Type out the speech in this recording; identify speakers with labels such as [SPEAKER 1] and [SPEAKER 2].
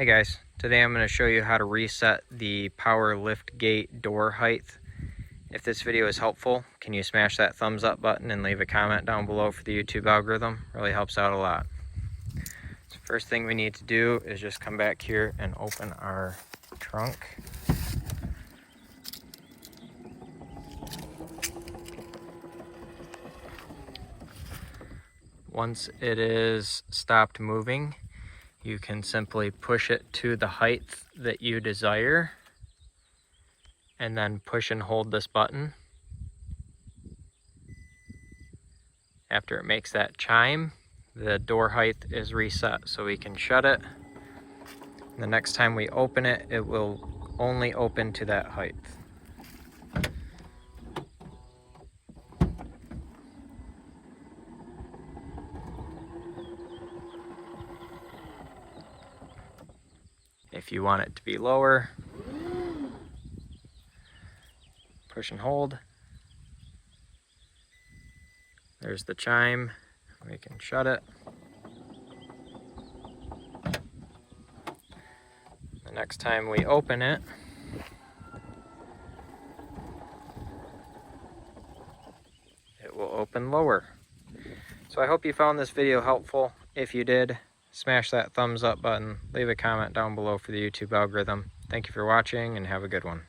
[SPEAKER 1] Hey guys, today I'm going to show you how to reset the power lift gate door height. If this video is helpful, can you smash that thumbs up button and leave a comment down below for the YouTube algorithm? Really helps out a lot. So first thing we need to do is just come back here and open our trunk. Once it is stopped moving, you can simply push it to the height that you desire and then push and hold this button. After it makes that chime, the door height is reset, so we can shut it. The next time we open it, it will only open to that height. If you want it to be lower, push and hold. There's the chime. We can shut it. The next time we open it, it will open lower. So I hope you found this video helpful. If you did, smash that thumbs up button, leave a comment down below for the YouTube algorithm. Thank you for watching and have a good one.